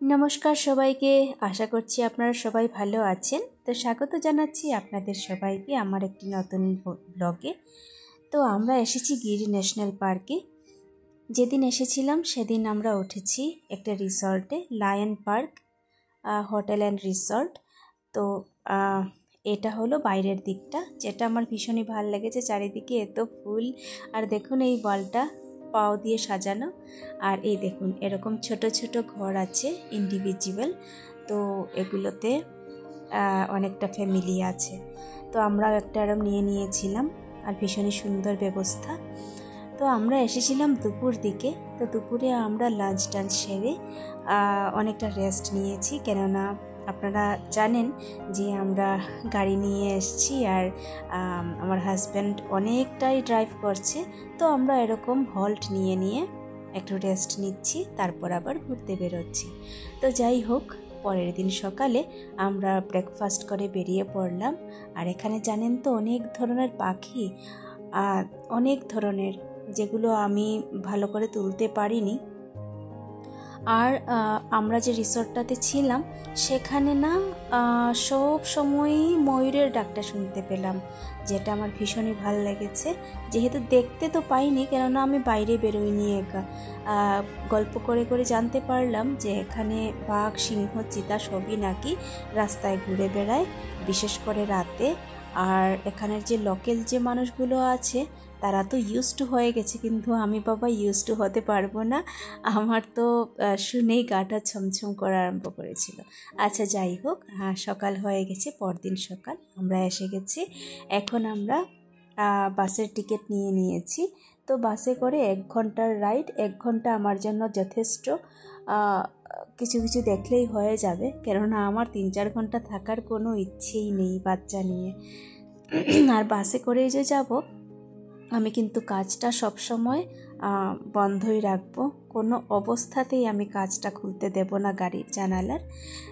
নমস্কার সবাইকে, আশা করছি আপনারা সবাই ভালো আছেন। তো স্বাগত জানাচ্ছি আপনাদের সবাইকে আমার একটি নতুন ব্লগে। তো আমরা এসেছি গিরি ন্যাশনাল পার্কে। যেদিন এসেছিলাম সেদিন আমরা উঠেছি একটা রিসর্টে, lion park hotel and resort. তো এটা হলো বাইরের দিকটা, যেটা আমার ভীষণই ভালো লেগেছে। চারিদিকে এত ফুল, আর দেখুন এই বলটা পাও দিয়ে সাজানো। আর এই দেখুন এরকম ছোট ছোট ঘর আছে ইন্ডিভিজুয়াল, তো এগুলোতে অনেকটা ফ্যামিলি আছে। তো আমরা একটা এরম নিয়েছিলাম, আর ভীষণই সুন্দর ব্যবস্থা। তো আমরা এসেছিলাম দুপুর দিকে। তো দুপুরে আমরা লাঞ্চ টাঞ্চ সেরে অনেকটা রেস্ট নিয়েছি, কেননা আপনারা জানেন যে আমরা গাড়ি নিয়ে এসেছি, আর আমার হাজব্যান্ড অনেকটাই ড্রাইভ করছে। তো আমরা এরকম হল্ট নিয়ে একটু রেস্ট নিচ্ছি, তারপর আবার ঘুরতে বেরোচ্ছি। তো যাই হোক, পরের দিন সকালে আমরা ব্রেকফাস্ট করে বেরিয়ে পড়লাম। আর এখানে জানেন তো অনেক ধরনের পাখি, অনেক ধরনের, যেগুলো আমি ভালো করে তুলতে পারিনি। আর আমরা যে রিসর্টটাতে ছিলাম সেখানে না সব সময়ই ময়ূরের ডাকটা শুনতে পেলাম, যেটা আমার ভীষণই ভালো লেগেছে। যেহেতু দেখতে তো পাইনি, কেননা আমি বাইরে বেরোইনি একা, গল্প করে করে জানতে পারলাম যে এখানে বাঘ, সিংহ, চিতা সবই নাকি রাস্তায় ঘুরে বেড়ায়, বিশেষ করে রাতে। আর এখানের যে লোকাল যে মানুষগুলো আছে তারা তো ইউজড হয়ে গেছে, কিন্তু আমি বাবা ইউজড হতে পারবো না। আমার তো শুনেই গাটা ছমছম করা আরম্ভ করেছিল। আচ্ছা যাই হোক, সকাল হয়ে গেছে, পরদিন সকাল আমরা এসে গেছি। এখন আমরা বাসের টিকিট নিয়েছি। তো বাসে করে 1 ঘন্টার রাইড। 1 ঘন্টা আমার জন্য যথেষ্ট। কিছু কিছু দেখলেই হয়ে যাবে, কেননা আমার 3-4 ঘন্টা থাকার কোনো ইচ্ছেই নেই বাচ্চা নিয়ে। আর বাসে করেই যে যাব, আমি কিন্তু কাজটা সবসময় বন্ধই রাখবো, কোনো অবস্থাতেই আমি কাজটা খুলতে দেব না গাড়ির জানালার।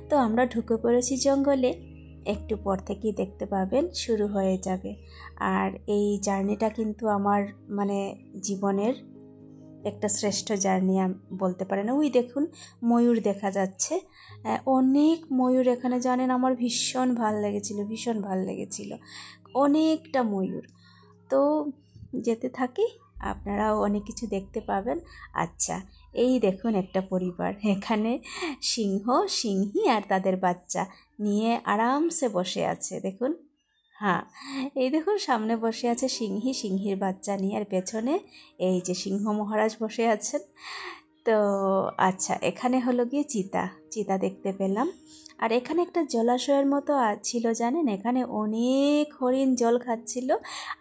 তো আমরা ঢুকে পড়েছি জঙ্গলে, একটু পর থেকেই দেখতে পাবেন শুরু হয়ে যাবে। আর এই জার্নিটা কিন্তু আমার জীবনের একটা শ্রেষ্ঠ জার্নি বলতে পারেন। ওই দেখুন ময়ূর দেখা যাচ্ছে, অনেক ময়ূর এখানে, জানেন আমার ভীষণ ভাল লেগেছিল, অনেকটা ময়ূর। তো যেতে থাকি, আপনারাও অনেক কিছু দেখতে পাবেন। আচ্ছা, এই দেখুন একটা পরিবার, এখানে সিংহ, সিংহী আর তাদের বাচ্চা নিয়ে আরামসে বসে আছে। দেখুন, এই দেখুন সামনে বসে আছে সিংহী, সিংহীর বাচ্চা নিয়ে, আর পেছনে এই যে সিংহ মহারাজ বসে আছেন। তো আচ্ছা, এখানে হলো গিয়ে চিতা দেখতে পেলাম। আর এখানে একটা জলাশয়ের মতো ছিল, জানেন, এখানে অনেক হরিণ জল খাচ্ছিল,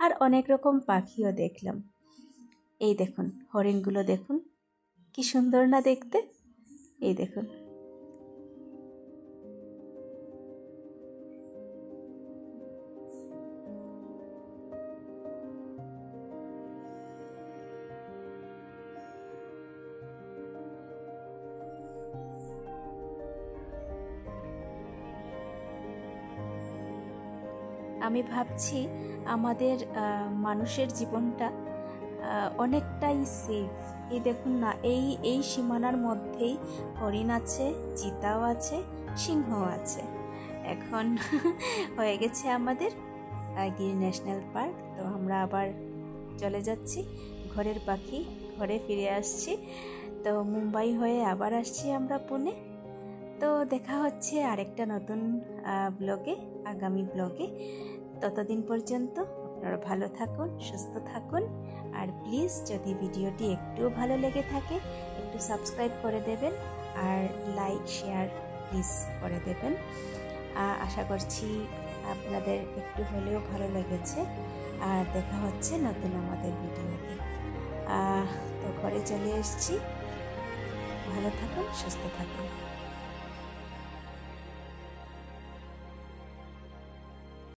আর অনেক রকম পাখিও দেখলাম। এই দেখুন হরিণগুলো, দেখুন কি সুন্দর না দেখতে। এই দেখুন, আমি ভাবছি আমাদের মানুষের জীবনটা অনেকটাই সেফ। এই দেখুন না, এই সীমানার মধ্যেই হরিণ আছে, চিতাও আছে, সিংহ আছে। এখন হয়ে গেছে আমাদের গিরি ন্যাশনাল পার্ক। তো আমরা আবার চলে যাচ্ছি, ঘরের পাখি ঘরে ফিরে আসছি। তো মুম্বাই হয়ে আবার আসছি আমরা পুনে। তো দেখা হচ্ছে আরেকটা নতুন ব্লগে, আগামী ব্লগে। ততদিন পর্যন্ত আপনারা ভালো থাকুন, সুস্থ থাকুন। আর প্লিজ যদি ভিডিওটি একটুও ভালো লেগে থাকে, একটু সাবস্ক্রাইব করে দেবেন, আর লাইক শেয়ার প্লিজ করে দেবেন। আশা করছি আপনাদের একটু হলেও ভালো লেগেছে। আর দেখা হচ্ছে নতুন আমাদের ভিডিওতে। তো ঘরে চলে এসেছি, ভালো থাকুন, সুস্থ থাকুন।